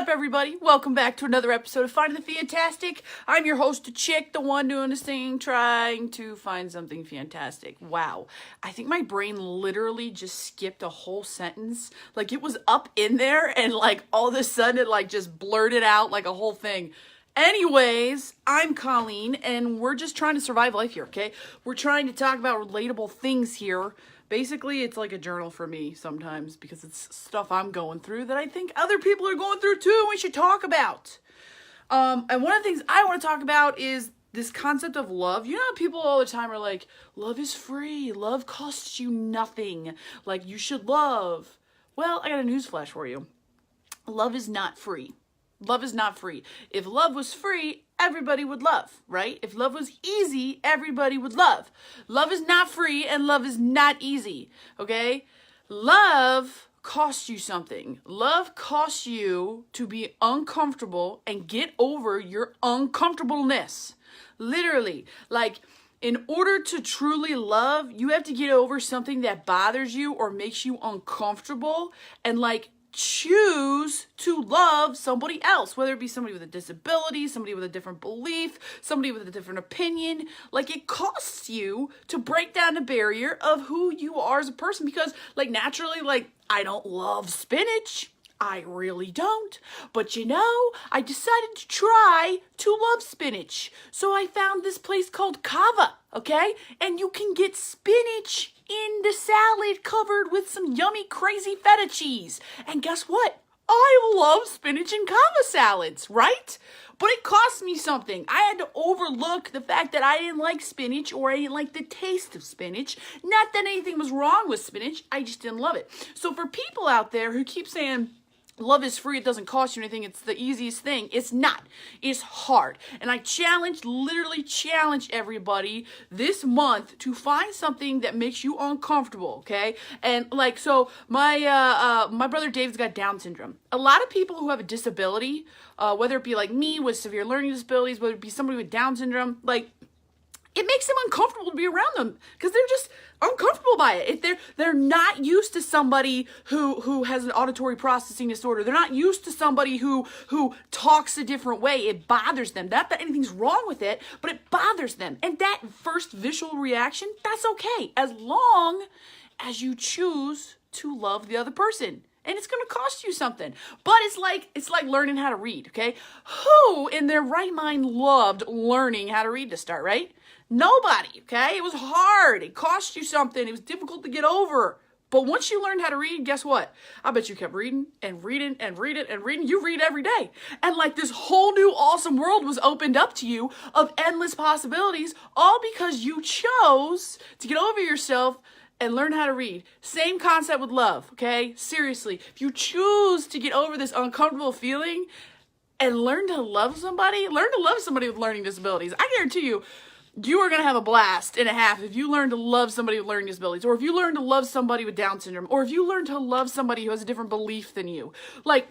up, everybody? Welcome back to another episode of Finding the Fantastic. I'm your host, Chick, the one doing this thing, trying to find something fantastic. Wow. I think my brain literally just skipped a whole sentence. Like, it was up in there, and, like, all of a sudden it, like, just blurted out, like, a whole thing. Anyways, I'm Colleen, and we're just trying to survive life here, okay? We're trying to talk about relatable things here. Basically, it's like a journal for me sometimes because it's stuff I'm going through that I think other people are going through too and we should talk about. And one of the things I want to talk about is this concept of love. You know how people all the time are like, love is free. Love costs you nothing. Like, you should love. Well, I got a newsflash for you. Love is not free. Love is not free. If love was free, everybody would love, right? If love was easy, everybody would love. Love is not free and love is not easy, okay? Love costs you something. Love costs you to be uncomfortable and get over your uncomfortableness. Literally, like, in order to truly love, you have to get over something that bothers you or makes you uncomfortable and, like, choose to love somebody else, whether it be somebody with a disability, somebody with a different belief, somebody with a different opinion. Like, it costs you to break down the barrier of who you are as a person because, like, naturally, like, I don't love spinach. I really don't. But you know, I decided to try to love spinach. So I found this place called Cava, okay? And you can get spinach in the salad covered with some yummy, crazy feta cheese. And guess what? I love spinach and Cava salads, right? But it cost me something. I had to overlook the fact that I didn't like spinach or I didn't like the taste of spinach. Not that anything was wrong with spinach. I just didn't love it. So for people out there who keep saying, love is free, it doesn't cost you anything, it's the easiest thing. It's not. It's hard. And I literally challenge everybody this month to find something that makes you uncomfortable, okay? And like, so my brother David's got Down syndrome. A lot of people who have a disability, whether it be like me with severe learning disabilities, whether it be somebody with Down syndrome, like, it makes them uncomfortable to be around them because they're just uncomfortable by it. If they're not used to somebody who has an auditory processing disorder. They're not used to somebody who talks a different way. It bothers them. Not that anything's wrong with it, but it bothers them. And that first visual reaction, that's okay, as long as you choose to love the other person. And it's going to cost you something. But it's like learning how to read, okay? Who in their right mind loved learning how to read to start, right? Nobody, okay? It was hard. It cost you something. It was difficult to get over. But once you learned how to read, guess what? I bet you kept reading and reading and reading and reading. You read every day. And like this whole new awesome world was opened up to you of endless possibilities, all because you chose to get over yourself and learn how to read. Same concept with love, okay? Seriously, if you choose to get over this uncomfortable feeling and learn to love somebody with learning disabilities. I guarantee you, you are going to have a blast and a half if you learn to love somebody with learning disabilities, or if you learn to love somebody with Down syndrome, or if you learn to love somebody who has a different belief than you. Like,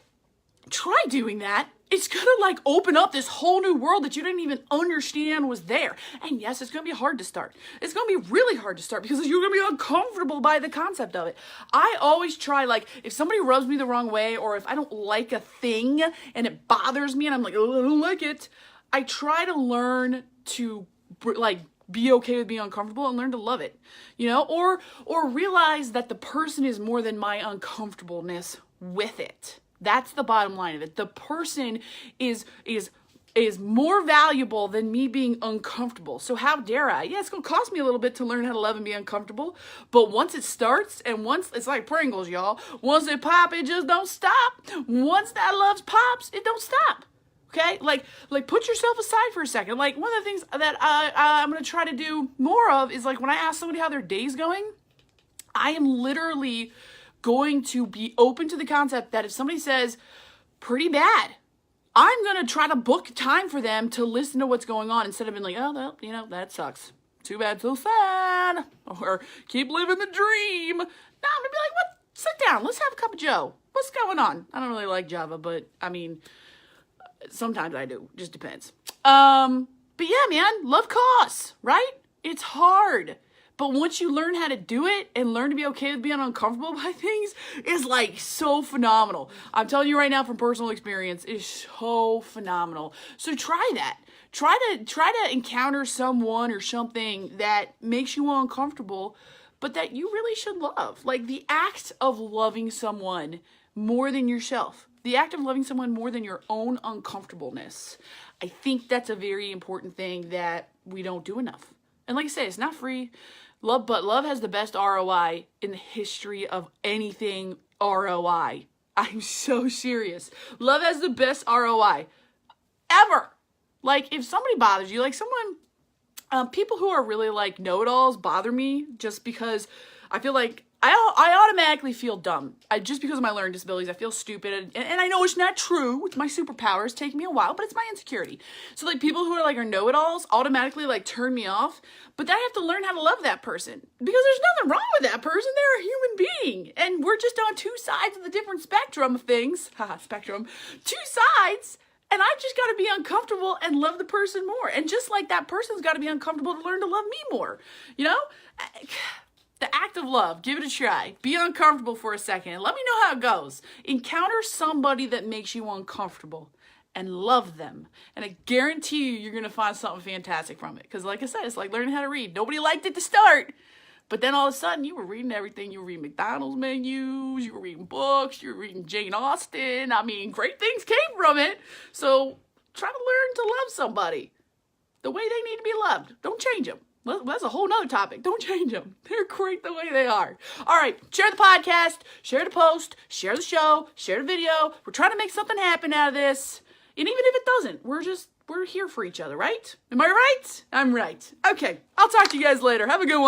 try doing that. It's going to, like, open up this whole new world that you didn't even understand was there. And yes, it's going to be hard to start. It's going to be really hard to start because you're going to be uncomfortable by the concept of it. I always try, like, if somebody rubs me the wrong way or if I don't like a thing and it bothers me and I'm like, oh, I don't like it, I try to learn to, like, be okay with being uncomfortable and learn to love it, you know, or realize that the person is more than my uncomfortableness with it. That's the bottom line of it. The person is more valuable than me being uncomfortable. So how dare I? Yeah, it's going to cost me a little bit to learn how to love and be uncomfortable. But once it starts, and once, it's like Pringles, y'all. Once it pop, it just don't stop. Once that love pops, it don't stop. Okay? Like put yourself aside for a second. Like, one of the things that I'm going to try to do more of is, like, when I ask somebody how their day's going, I am literally going to be open to the concept that if somebody says, pretty bad, I'm going to try to book time for them to listen to what's going on instead of being like, oh, well, you know, that sucks. Too bad, so sad. Or keep living the dream. No, I'm going to be like, what? Sit down. Let's have a cup of joe. What's going on? I don't really like Java, but I mean, sometimes I do. Just depends. But yeah, man, love costs, right? It's hard. But once you learn how to do it and learn to be okay with being uncomfortable by things, is like so phenomenal. I'm telling you right now from personal experience, it's so phenomenal. So try that. Try to encounter someone or something that makes you uncomfortable, but that you really should love. Like the act of loving someone more than yourself. The act of loving someone more than your own uncomfortableness. I think that's a very important thing that we don't do enough. And like I say, it's not free. But love has the best ROI in the history of anything ROI. I'm so serious. Love has the best ROI ever. Like, if somebody bothers you, like someone, people who are really like know-it-alls bother me just because I feel like I automatically feel dumb. Just because of my learning disabilities, I feel stupid. And I know it's not true. It's my superpowers. Take me a while, but it's my insecurity. So like people who are know-it-alls automatically like turn me off. But then I have to learn how to love that person. Because there's nothing wrong with that person. They're a human being. And we're just on two sides of the different spectrum of things. Haha, spectrum. Two sides. And I've just got to be uncomfortable and love the person more. And just like that person's got to be uncomfortable to learn to love me more. You know? The act of love, give it a try. Be uncomfortable for a second and let me know how it goes. Encounter somebody that makes you uncomfortable and love them. And I guarantee you're going to find something fantastic from it. Because like I said, it's like learning how to read. Nobody liked it to start. But then all of a sudden, you were reading everything. You were reading McDonald's menus. You were reading books. You were reading Jane Austen. I mean, great things came from it. So try to learn to love somebody the way they need to be loved. Don't change them. Well, that's a whole nother topic. Don't change them. They're great the way they are. All right, share the podcast, share the post, share the show, share the video. We're trying to make something happen out of this. And even if it doesn't, we're here for each other, right? Am I right? I'm right. Okay, I'll talk to you guys later. Have a good one.